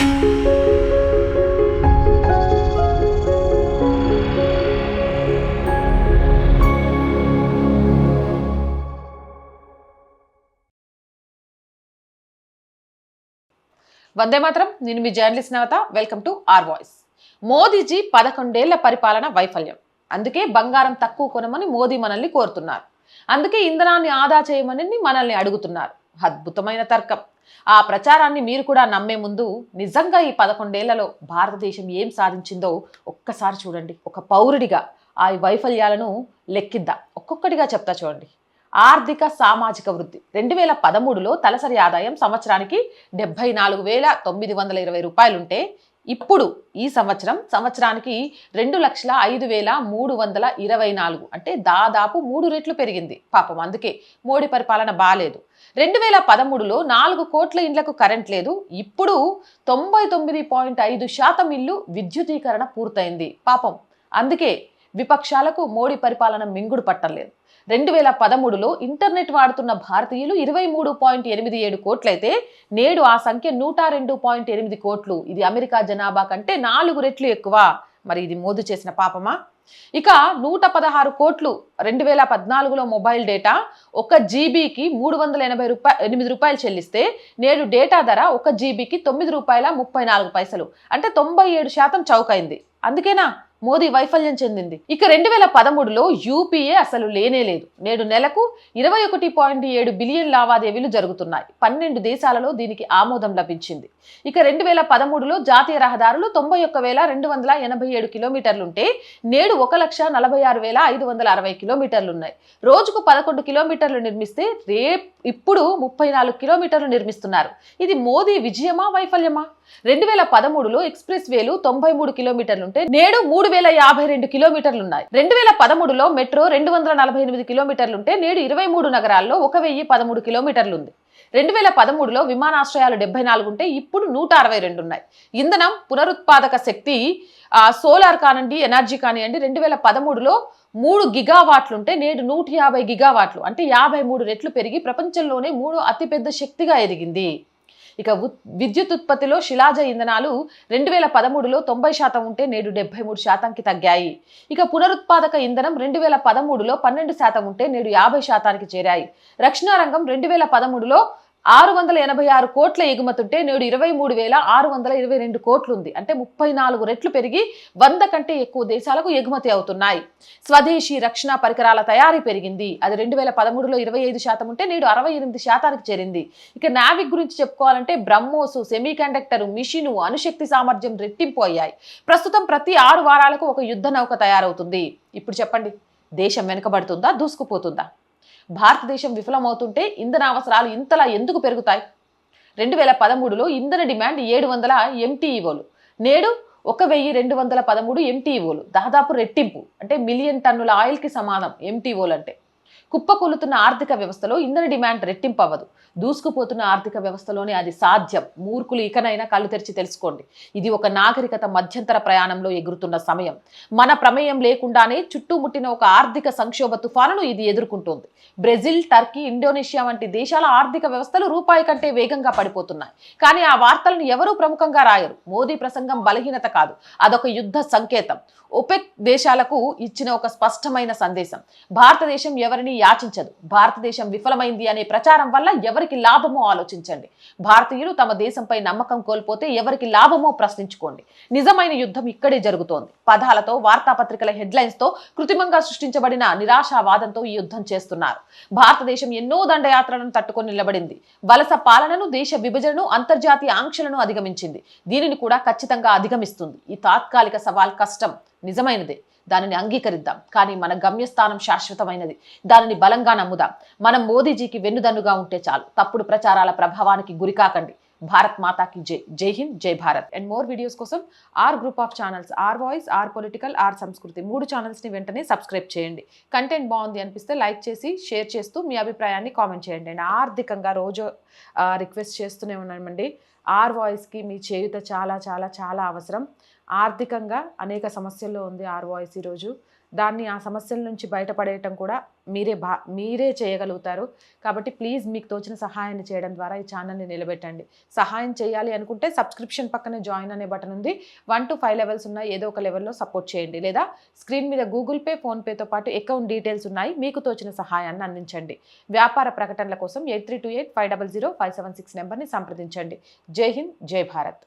వందే మాత్రం. నేను మీ journalist Navata. Welcome to R Voice. Modiji 11 ఏళ్ల పరిపాలన వైఫల్యం. అందుకే బంగారం తక్కువ కొనమని మోదీ మనల్ని కోరుతున్నారు. అందుకే ఇంధనాన్ని ఆదా చేయమని మనల్ని అడుగుతున్నారు. అద్భుతమైన తర్కం. ఆ ప్రచారాన్ని మీరు కూడా నమ్మే ముందు నిజంగా ఈ 11 ఏళ్లలో భారతదేశం ఏం సాధించిందో ఒక్కసారి చూడండి. ఒక పౌరుడిగా ఆ వైఫల్యాలను లెక్కిద్దాం. ఒక్కొక్కటిగా చెప్తా చూడండి. ఆర్థిక సామాజిక వృద్ధి 2013లో తలసరి ఆదాయం సంవత్సరానికి 74,920 రూపాయలుంటే ఇప్పుడు ఈ సంవత్సరానికి 2,05,324, అంటే దాదాపు 3 రెట్లు పెరిగింది. పాపం అందుకే మోడీ పరిపాలన బాలేదు. 2013లో 4 కోట్ల ఇండ్లకు కరెంట్ లేదు. ఇప్పుడు 99.5% ఇల్లు విద్యుదీకరణ పూర్తయింది. పాపం అందుకే విపక్షాలకు మోడీ పరిపాలన మింగుడు పట్టలేదు. 2013లో ఇంటర్నెట్ వాడుతున్న భారతీయులు 23.87 కోట్లయితే నేడు ఆ సంఖ్య 102.8 కోట్లు. ఇది అమెరికా జనాభా కంటే 4 రెట్లు ఎక్కువ. మరి ఇది మోదీ చేసిన పాపమా? ఇక 116 కోట్లు 2014లో మొబైల్ డేటా 1 జీబీకి 388 రూపాయలు చెల్లిస్తే నేడు డేటా ధర 1 జీబీకి 9 రూపాయల 34 పైసలు, అంటే 97% చౌకైంది. అందుకేనా మోదీ వైఫల్యం చెందింది. ఇక 2013లో యూపీఏ అసలు లేనే లేదు. నేడు నెలకు 21.7 బిలియన్ లావాదేవీలు జరుగుతున్నాయి. 12 దేశాలలో దీనికి ఆమోదం లభించింది. ఇక 2013లో జాతీయ రహదారులు 91,287 కిలోమీటర్లుంటే నేడు 1,46,560 కిలోమీటర్లున్నాయి. రోజుకు 11 కిలోమీటర్లు నిర్మిస్తే ఇప్పుడు 34 కిలోమీటర్లు నిర్మిస్తున్నారు. ఇది మోదీ విజయమా వైఫల్యమా? 2013లో ఎక్స్ప్రెస్ వేలు 93 కిలోమీటర్లుంటే నేడు 3,052 కిలోమీటర్లున్నాయి. 2013లో మెట్రో 248 కిలోమీటర్లుంటే నేడు 23 నగరాల్లో 1,013 కిలోమీటర్లుంది. 2013లో విమానాశ్రయాలు 74 ఉంటే ఇప్పుడు 162 ఉన్నాయి. ఇంధనం, పునరుత్పాదక శక్తి, సోలార్ కానివ్వండి, ఎనర్జీ కానివ్వండి, 2013లో 3 గిగావాట్లుంటే నేడు 150 గిగావాట్లు, అంటే 53 రెట్లు పెరిగి ప్రపంచంలోనే 3వ అతిపెద్ద శక్తిగా ఎదిగింది. ఇక విద్యుత్ ఉత్పత్తిలో శిలాజ ఇంధనాలు 2013లో 90% ఉంటే నేడు 73%కి తగ్గాయి. ఇక పునరుత్పాదక ఇంధనం 2013లో 12% ఉంటే నేడు 50%కి చేరాయి. రక్షణ రంగం 2013లో 686 కోట్ల ఎగుమతుంటే నేడు 23,622 కోట్లుంది, అంటే 34 రెట్లు పెరిగి 100 కంటే ఎక్కువ దేశాలకు ఎగుమతి అవుతున్నాయి. స్వదేశీ రక్షణ పరికరాల తయారీ పెరిగింది. అది 2013లో 25% ఉంటే నేడు 68%కి చేరింది. ఇక నావిక్ గురించి చెప్పుకోవాలంటే బ్రహ్మోస్, సెమీ కండక్టర్, మిషను, అణుశక్తి సామర్థ్యం రెట్టింపు అయ్యాయి. ప్రస్తుతం ప్రతి 6 వారాలకు ఒక యుద్ధ నౌక తయారవుతుంది. ఇప్పుడు చెప్పండి, దేశం వెనుకబడుతుందా, దూసుకుపోతుందా? భారతదేశం విఫలమవుతుంటే ఇంధన అవసరాలు ఇంతలా ఎందుకు పెరుగుతాయి? 2013లో ఇంధన డిమాండ్ 700 ఎంటీఈఓలు, నేడు 1,213 ఎంటీఈఓలు, దాదాపు రెట్టింపు. అంటే మిలియన్ టన్నుల ఆయిల్కి సమానం ఎంటీఓలు అంటే. కుప్పకూలుతున్న ఆర్థిక వ్యవస్థలో ఇంధన డిమాండ్ రెట్టింపు అవ్వదు. దూసుకుపోతున్న ఆర్థిక వ్యవస్థలోనే అది సాధ్యం. మూర్ఖులు ఇకనైనా కళ్ళు తెరిచి తెలుసుకోండి. ఇది ఒక నాగరికత మధ్యంతర ప్రయాణంలో ఎగురుతున్న సమయం. మన ప్రమేయం లేకుండానే చుట్టుముట్టిన ఒక ఆర్థిక సంక్షోభ తుఫానును ఇది ఎదుర్కొంటోంది. బ్రెజిల్, టర్కీ, ఇండోనేషియా వంటి దేశాల ఆర్థిక వ్యవస్థలు రూపాయి కంటే వేగంగా పడిపోతున్నాయి. కానీ ఆ వార్తలను ఎవరూ ప్రముఖంగా రాయరు. మోదీ ప్రసంగం బలహీనత కాదు, అదొక యుద్ధ సంకేతం. ఒపెక్ దేశాలకు ఇచ్చిన ఒక స్పష్టమైన సందేశం. భారతదేశం ఎవరిని యాచించదు. భారతదేశం విఫలమైంది అనే ప్రచారం వల్ల ఎవరికి లాభమో ఆలోచించండి. భారతీయులు తమ దేశంపై నమ్మకం కోల్పోతే ఎవరికి లాభమో ప్రశ్నించుకోండి. నిజమైన యుద్ధం ఇక్కడే జరుగుతోంది. పదాలతో, వార్తాపత్రికల హెడ్లైన్స్తో, కృత్రిమంగా సృష్టించబడిన నిరాశావాదంతో ఈ యుద్ధం చేస్తున్నారు. భారతదేశం ఎన్నో దండయాత్రలను తట్టుకొని నిలబడింది. వలస పాలనను, దేశ విభజనను, అంతర్జాతీయ ఆంక్షలను అధిగమించింది. దీనిని కూడా ఖచ్చితంగా అధిగమిస్తుంది. ఈ తాత్కాలిక సవాల్ కష్టం, నిజమైనదే. దానిని అంగీకరిద్దాం. కానీ మన గమ్యస్థానం శాశ్వతమైనది. దానిని బలంగా నమ్ముదాం. మనం మోదీజీకి వెన్నుదన్నుగా ఉంటే చాలు. తప్పుడు ప్రచారాల ప్రభావానికి గురికాకండి. భారత్ మాతాకి జై. జై హింద్, జై భారత్. అండ్ మోర్ వీడియోస్ కోసం R group of channels, R voice, R political, R Samskriti 3 ఛానల్స్ని వెంటనే సబ్స్క్రైబ్ చేయండి. కంటెంట్ బాగుంది అనిపిస్తే లైక్ చేసి షేర్ చేస్తూ మీ అభిప్రాయాన్ని కామెంట్ చేయండి. అండ్ ఆర్థికంగా రోజు రిక్వెస్ట్ చేస్తూనే ఉన్నామండి. ఆర్ వాయిస్కి మీ చేయుత చాలా చాలా చాలా అవసరం. ఆర్థికంగా అనేక సమస్యల్లో ఉంది ఆర్ వాయిస్ ఈరోజు. దాన్ని ఆ సమస్యల నుంచి బయటపడేయటం కూడా మీరే చేయగలుగుతారు. కాబట్టి ప్లీజ్ మీకు తోచిన సహాయాన్ని చేయడం ద్వారా ఈ ఛానల్ని నిలబెట్టండి. సహాయం చేయాలి అనుకుంటే సబ్స్క్రిప్షన్ పక్కనే జాయిన్ అనే బటన్ ఉంది. 1 to 5 లెవెల్స్ ఉన్నాయి. ఏదో ఒక లెవెల్లో సపోర్ట్ చేయండి. లేదా స్క్రీన్ మీద గూగుల్ పే, ఫోన్పేతో పాటు అకౌంట్ డీటెయిల్స్ ఉన్నాయి. మీకు తోచిన సహాయాన్ని అందించండి. వ్యాపార ప్రకటనల కోసం 8328 500 576 నెంబర్ని సంప్రదించండి. జై హింద్, జై భారత్.